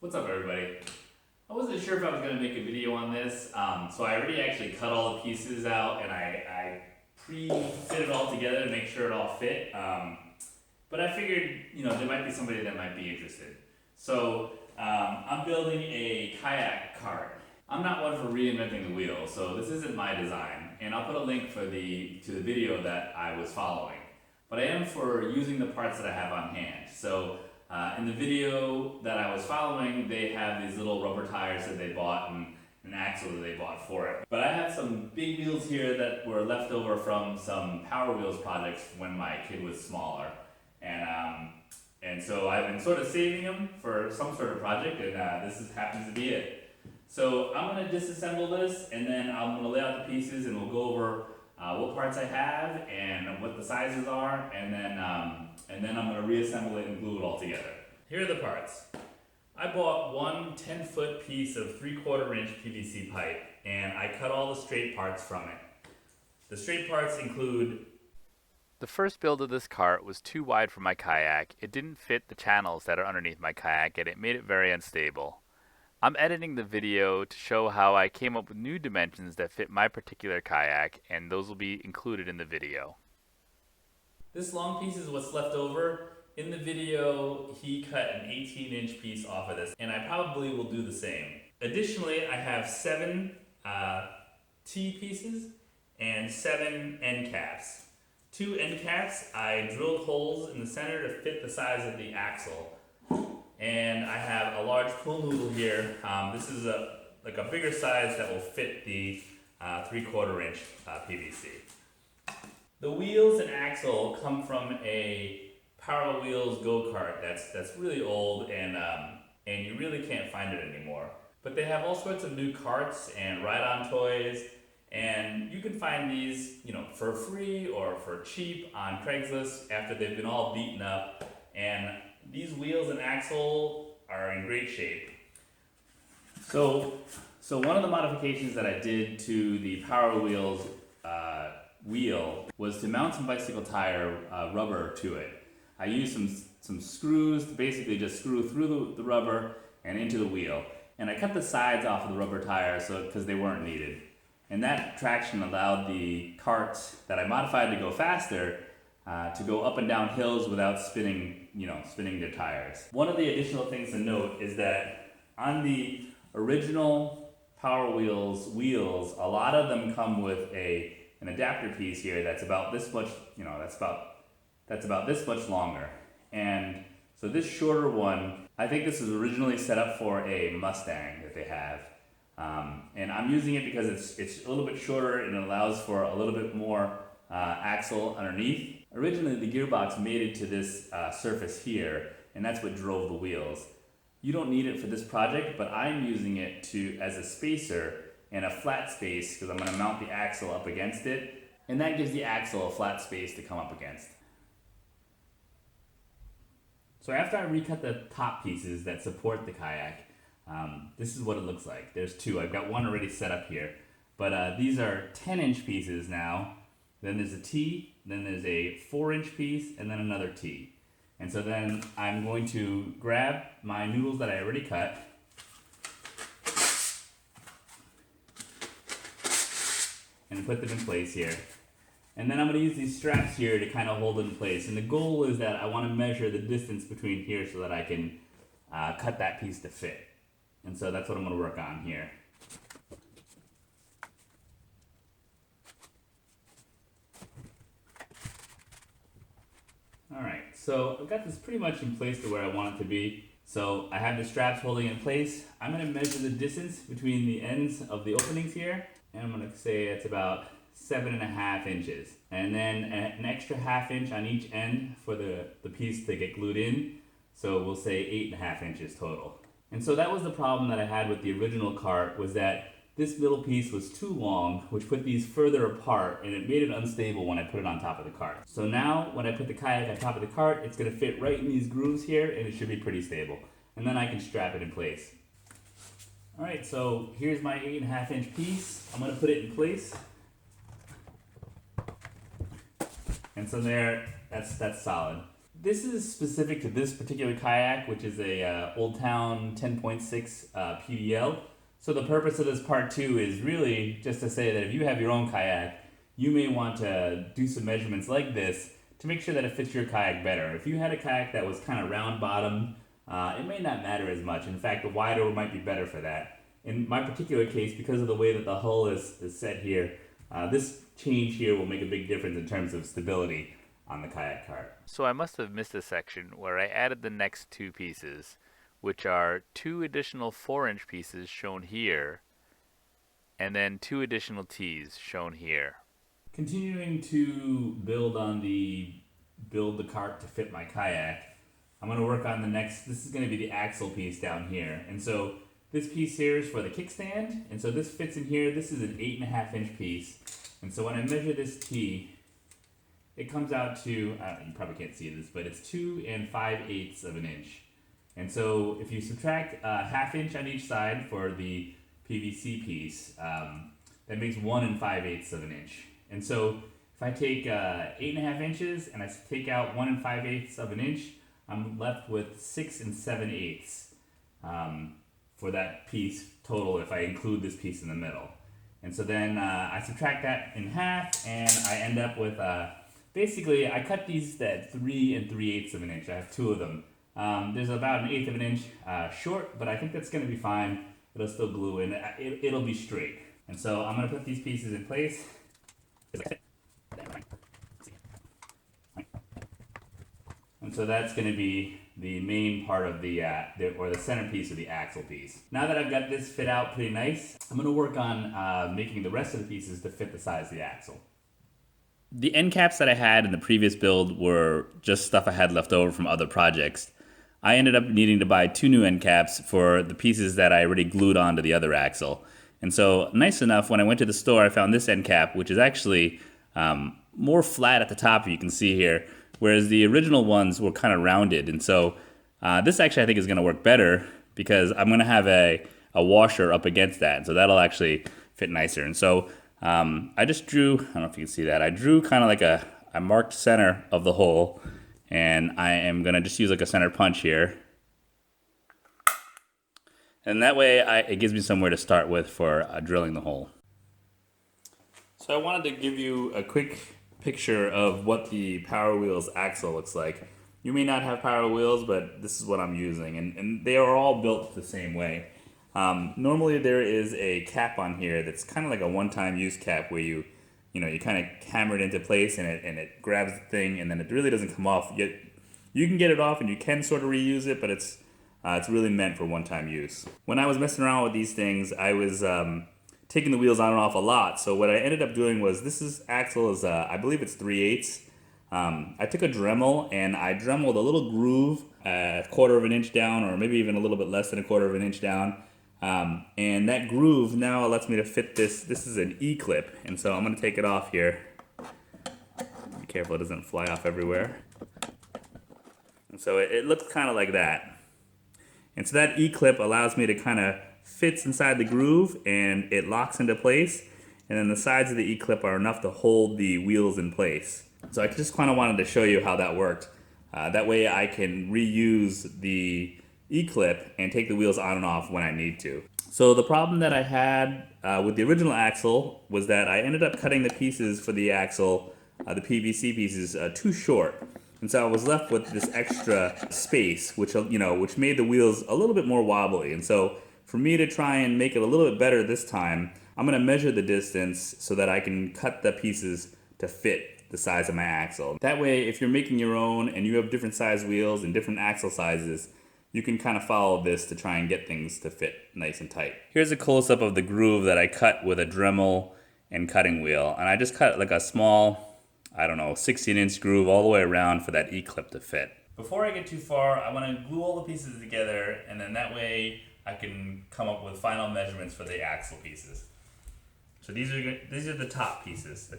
What's up, everybody? I wasn't sure if I was going to make a video on this, so I already actually cut all the pieces out and I pre-fit it all together to make sure it all fit. But I figured, there might be somebody that might be interested. So I'm building a kayak cart. I'm not one for reinventing the wheel, so this isn't my design, and I'll put a link to the video that I was following. But I am for using the parts that I have on hand. So in the video that I was following, they have these little rubber tires that they bought and an axle that they bought for it. But I have some big wheels here that were left over from some Power Wheels projects when my kid was smaller. And so I've been sort of saving them for some sort of project, and this happens to be it. So I'm going to disassemble this, and then I'm going to lay out the pieces, and we'll go over what parts I have and what the sizes are, and then I'm going to reassemble it and glue it all together. Here are the parts. I bought one 10-foot piece of 3/4 inch PVC pipe, and I cut all the straight parts from it. The straight parts include... The first build of this cart was too wide for my kayak. It didn't fit the channels that are underneath my kayak, and it made it very unstable. I'm editing the video to show how I came up with new dimensions that fit my particular kayak, and those will be included in the video. This long piece is what's left over. In the video, he cut an 18-inch piece off of this, and I probably will do the same. Additionally, I have 7 T pieces and 7 end caps. 2 end caps, I drilled holes in the center to fit the size of the axle. And I have a large pool noodle here. This is a bigger size that will fit the 3/4 inch PVC. The wheels and axle come from a Power Wheels go-kart that's really old, and you really can't find it anymore. But they have all sorts of new carts and ride-on toys, and you can find these, for free or for cheap on Craigslist after they've been all beaten up. And these wheels and axle are in great shape. So one of the modifications that I did to the Power Wheels wheel was to mount some bicycle tire rubber to it. I used some screws to basically just screw through the rubber and into the wheel. And I cut the sides off of the rubber tire because they weren't needed. And that traction allowed the cart that I modified to go faster to go up and down hills without spinning the tires. One of the additional things to note is that on the original Power Wheels wheels, a lot of them come with an adapter piece here that's about this much, that's about this much longer. And so this shorter one, I think this was originally set up for a Mustang that they have. And I'm using it because it's a little bit shorter and it allows for a little bit more axle underneath. Originally, the gearbox made it to this surface here, and that's what drove the wheels. You don't need it for this project, but I'm using it as a spacer and a flat space because I'm going to mount the axle up against it, and that gives the axle a flat space to come up against. So after I recut the top pieces that support the kayak, this is what it looks like. There's 2. I've got one already set up here, but these are 10-inch pieces now. Then there's a T, then there's a 4-inch piece, and then another T. And so then I'm going to grab my noodles that I already cut, and put them in place here. And then I'm going to use these straps here to kind of hold it in place. And the goal is that I want to measure the distance between here so that I can cut that piece to fit. And so that's what I'm going to work on here. Alright, so I've got this pretty much in place to where I want it to be. So I have the straps holding it in place. I'm going to measure the distance between the ends of the openings here, and I'm going to say it's about 7.5 inches. And then an extra 1/2 inch on each end for the piece to get glued in. So we'll say 8.5 inches total. And so that was the problem that I had with the original cart, was that this middle piece was too long, which put these further apart, and it made it unstable when I put it on top of the cart. So now, when I put the kayak on top of the cart, it's going to fit right in these grooves here, and it should be pretty stable. And then I can strap it in place. Alright, so here's my 8.5 inch piece. I'm going to put it in place. And so there, that's solid. This is specific to this particular kayak, which is a Old Town 10.6 PDL. So the purpose of this part 2 is really just to say that if you have your own kayak, you may want to do some measurements like this to make sure that it fits your kayak better. If you had a kayak that was kind of round bottom, it may not matter as much. In fact, the wider might be better for that. In my particular case, because of the way that the hull is set here, this change here will make a big difference in terms of stability on the kayak cart. So I must have missed a section where I added the next two pieces, which are two additional 4-inch pieces shown here, and then two additional T's shown here. Continuing to build on build the cart to fit my kayak, I'm going to work on the next, this is going to be the axle piece down here. And so this piece here is for the kickstand, and so this fits in here. This is an 8.5-inch piece. And so when I measure this T, it comes out to, you probably can't see this, but it's 2 5/8 of an inch. And so if you subtract a 1/2 inch on each side for the PVC piece, that makes 1 5/8 of an inch. And so if I take 8.5 inches and I take out 1 5/8 of an inch, I'm left with 6 7/8 for that piece total if I include this piece in the middle. And so then I subtract that in half and I end up with, basically I cut these at 3 3/8 of an inch. I have two of them. There's about 1/8 of an inch short, but I think that's going to be fine. It'll still glue in. It'll be straight. And so I'm going to put these pieces in place. And so that's going to be the main part of the centerpiece of the axle piece. Now that I've got this fit out pretty nice, I'm going to work on making the rest of the pieces to fit the size of the axle. The end caps that I had in the previous build were just stuff I had left over from other projects. I ended up needing to buy 2 new end caps for the pieces that I already glued onto the other axle. And so, nice enough, when I went to the store, I found this end cap, which is actually more flat at the top, you can see here, whereas the original ones were kind of rounded. And so, this actually I think is going to work better because I'm going to have a washer up against that. And so that'll actually fit nicer. And so, I just drew, I don't know if you can see that, I drew kind of like I marked center of the hole, and I am going to just use like a center punch here. And that way it gives me somewhere to start with for drilling the hole. So I wanted to give you a quick picture of what the Power Wheels axle looks like. You may not have Power Wheels, but this is what I'm using, and they are all built the same way. Normally there is a cap on here that's kind of like a one-time use cap where you kind of hammer it into place and it grabs the thing and then it really doesn't come off. Yet you can get it off and you can sort of reuse it, but it's really meant for one-time use. When I was messing around with these things, I was taking the wheels on and off a lot. So what I ended up doing was axle is I believe it's 3/8. I took a Dremel and I dremeled a little groove a 1/4 of an inch down, or maybe even a little bit less than a 1/4 of an inch down. And that groove now lets me to fit this. This is an E-clip, and so I'm going to take it off here. Be careful it doesn't fly off everywhere. And so it looks kind of like that. And so that E-clip allows me to kind of fits inside the groove and it locks into place. And then the sides of the E-clip are enough to hold the wheels in place. So I just kind of wanted to show you how that worked. That way I can reuse the E-clip and take the wheels on and off when I need to. So the problem that I had with the original axle was that I ended up cutting the pieces for the axle, the PVC pieces, too short. And so I was left with this extra space, which made the wheels a little bit more wobbly. And so for me to try and make it a little bit better this time, I'm going to measure the distance so that I can cut the pieces to fit the size of my axle. That way, if you're making your own and you have different size wheels and different axle sizes, you can kind of follow this to try and get things to fit nice and tight. Here's a close-up of the groove that I cut with a Dremel and cutting wheel. And I just cut like a small, 16-inch groove all the way around for that E-clip to fit. Before I get too far, I want to glue all the pieces together, and then that way I can come up with final measurements for the axle pieces. So these are the top pieces.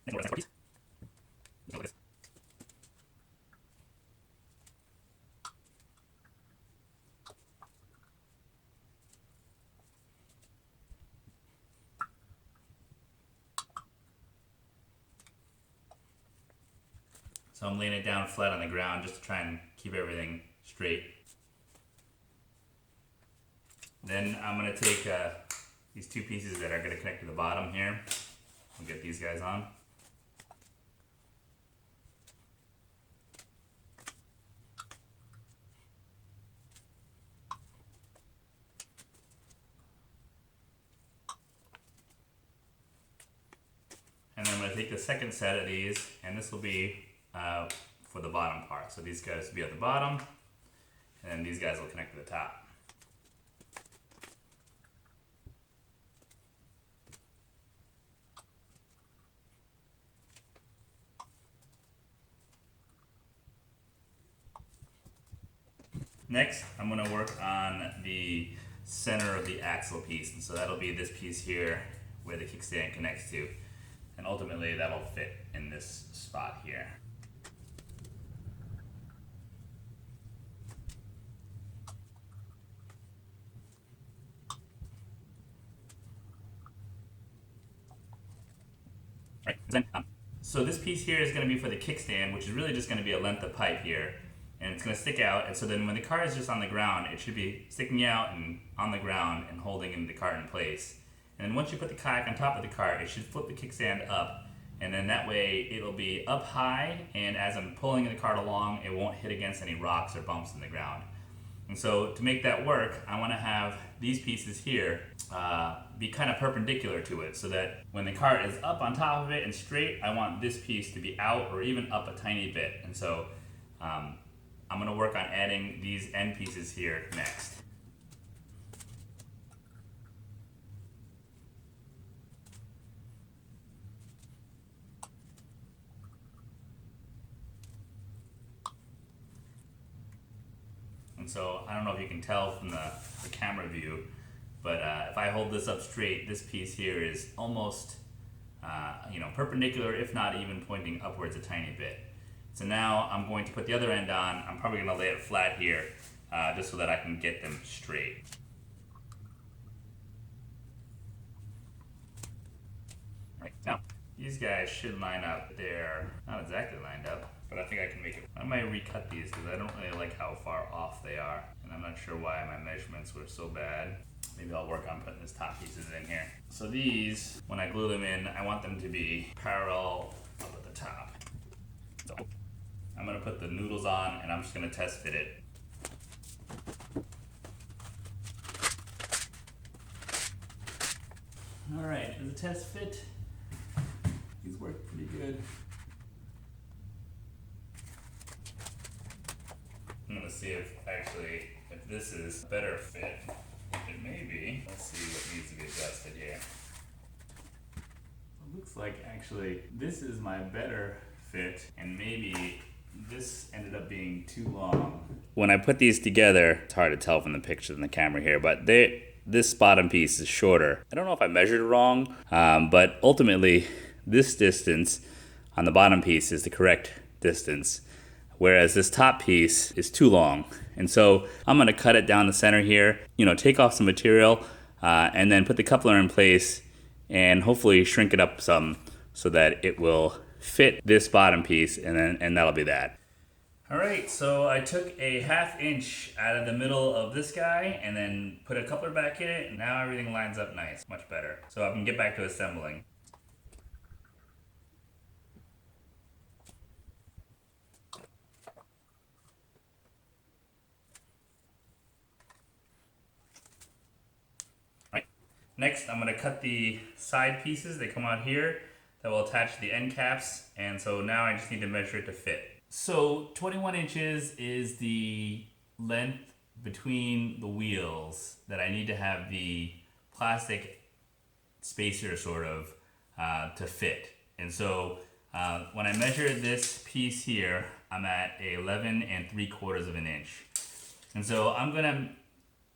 So I'm laying it down flat on the ground just to try and keep everything straight. Then I'm going to take these two pieces that are going to connect to the bottom here. We'll get these guys on. And then I'm going to take the second set of these, and this will be for the bottom part. So these guys will be at the bottom, and then these guys will connect to the top. Next, I'm going to work on the center of the axle piece, and so that'll be this piece here where the kickstand connects to, and ultimately that'll fit in this spot here. Right, so this piece here is going to be for the kickstand, which is really just going to be a length of pipe here. And it's going to stick out, and so then when the car is just on the ground, it should be sticking out and on the ground and holding the cart in place. And then once you put the kayak on top of the cart, it should flip the kickstand up, and then that way it'll be up high, and as I'm pulling the cart along, it won't hit against any rocks or bumps in the ground. And so to make that work, I want to have these pieces here be kind of perpendicular to it, so that when the cart is up on top of it and straight, I want this piece to be out or even up a tiny bit. And so I'm going to work on adding these end pieces here next. And so I don't know if you can tell from the camera view, but if I hold this up straight, this piece here is almost perpendicular, if not even pointing upwards a tiny bit. So now I'm going to put the other end on. I'm probably going to lay it flat here just so that I can get them straight. Right, now these guys should line up. They're not exactly lined up, but I think I can make it. I might recut these because I don't really like how far off they are, and I'm not sure why my measurements were so bad. Maybe I'll work on putting these top pieces in here. So these, when I glue them in, I want them to be parallel up at the top. So I'm going to put the noodles on, and I'm just going to test fit it. Alright, does the test fit? These work pretty good. I'm going to see if this is a better fit. It may be. Let's see what needs to be adjusted here. It looks like actually this is my better fit, and maybe this ended up being too long. When I put these together, it's hard to tell from the picture in the camera here, but this bottom piece is shorter. I don't know if I measured it wrong, but ultimately this distance on the bottom piece is the correct distance, whereas this top piece is too long. And so I'm going to cut it down the center here, take off some material, and then put the coupler in place and hopefully shrink it up some so that it will fit this bottom piece, and that'll be that. All right, so I took a 1/2 inch out of the middle of this guy and then put a coupler back in it, and now everything lines up nice, much better. So I can get back to assembling. Right. Next, I'm going to cut the side pieces. They come out here. That will attach to the end caps, and so now I just need to measure it to fit. So 21 inches is the length between the wheels that I need to have the plastic spacer sort of to fit. And so when I measure this piece here, I'm at 11 3/4 of an inch. And so I'm gonna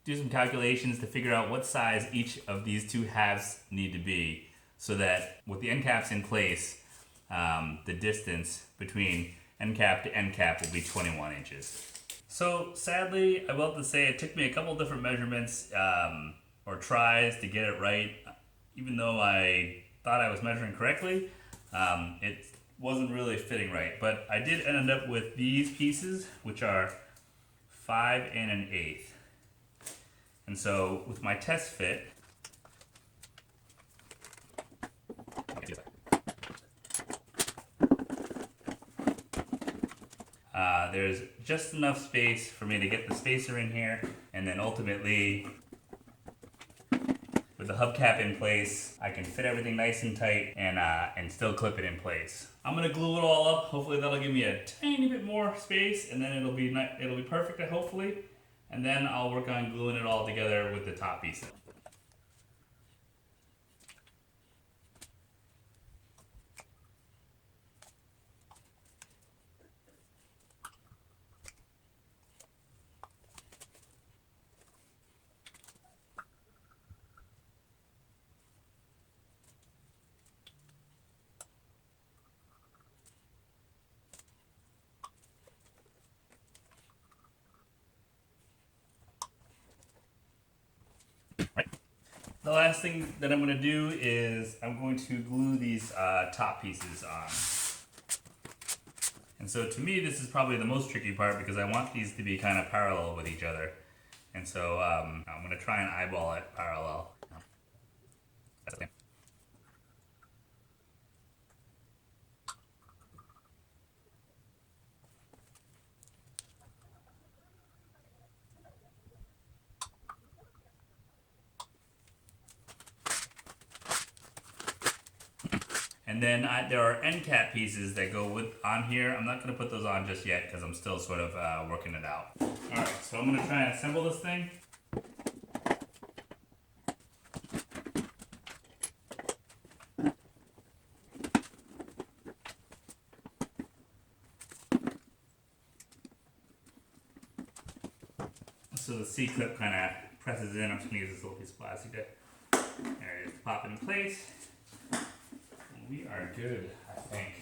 do some calculations to figure out what size each of these two halves need to be, so that with the end caps in place, the distance between end cap to end cap will be 21 inches. So sadly, I will have to say it took me a couple different measurements or tries to get it right. Even though I thought I was measuring correctly, it wasn't really fitting right. But I did end up with these pieces, which are 5 1/8. And so with my test fit, there's just enough space for me to get the spacer in here, and then ultimately, with the hubcap in place, I can fit everything nice and tight and still clip it in place. I'm gonna glue it all up. Hopefully that'll give me a tiny bit more space, and then it'll be perfect, hopefully. And then I'll work on gluing it all together with the top piece. The last thing that I'm going to do is I'm going to glue these top pieces on. And so to me this is probably the most tricky part because I want these to be kind of parallel with each other. And so I'm going to try and eyeball it parallel. That's okay. And then there are end cap pieces that go on here. I'm not going to put those on just yet because I'm still sort of working it out. Alright, so I'm going to try and assemble this thing. So the C-clip kind of presses in. I'm just going to use this little piece of plastic there. There it is, pop it in place. We are good, I think.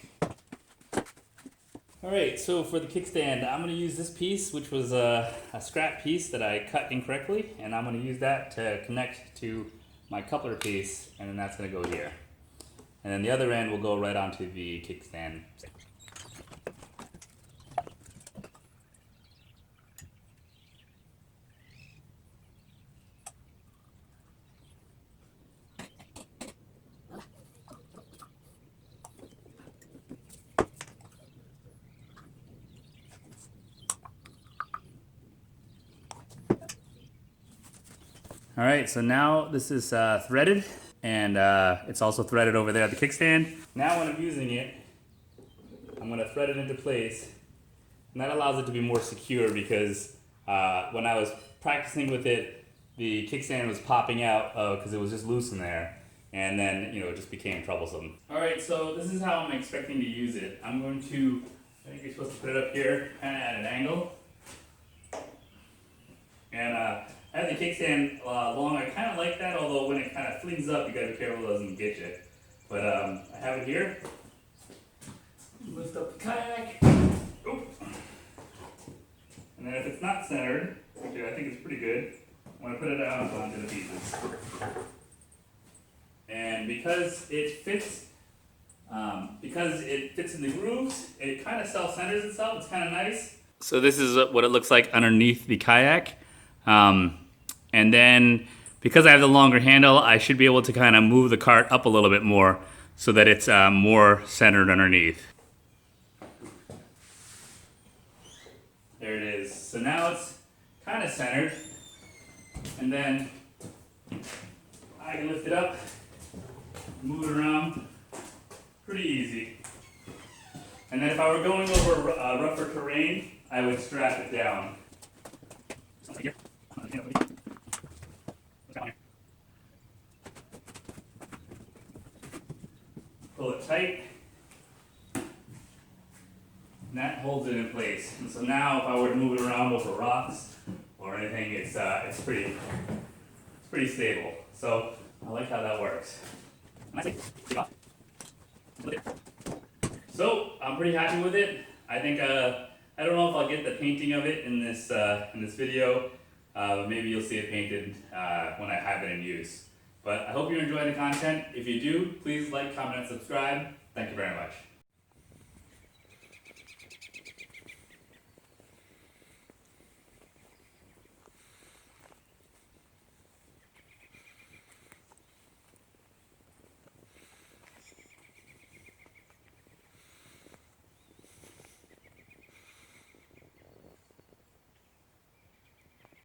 Alright, so for the kickstand, I'm going to use this piece, which was a scrap piece that I cut incorrectly, and I'm going to use that to connect to my coupler piece, and then that's going to go here. And then the other end will go right onto the kickstand. Alright, so now this is threaded, and it's also threaded over there at the kickstand. Now when I'm using it, I'm going to thread it into place, and that allows it to be more secure because when I was practicing with it, the kickstand was popping out because it was just loose in there, and then it just became troublesome. Alright, so this is how I'm expecting to use it. I'm going to, I think you're supposed to put it up here, kind of at an angle. And I have the kickstand long. I kind of like that, although when it kind of flings up, you gotta be careful it doesn't get you. But I have it here. Lift up the kayak. Oop. And then if it's not centered, which I think is pretty good, I'm gonna put it out onto the pieces. And because it fits in the grooves, it kind of self-centers itself. It's kind of nice. So this is what it looks like underneath the kayak. And then because I have the longer handle, I should be able to kind of move the cart up a little bit more so that it's more centered underneath. There it is. So now it's kind of centered, and then I can lift it up, move it around pretty easy. And then if I were going over rougher terrain, I would strap it down. Pull it tight, and that holds it in place. And so now if I were to move it around over rocks or anything, it's pretty stable. So I like how that works. Nicely. Take off. I'm pretty happy with it. I think I don't know if I'll get the painting of it in this video, but maybe you'll see it painted when I have it in use. But I hope you're enjoying the content. If you do, please like, comment, and subscribe. Thank you very much.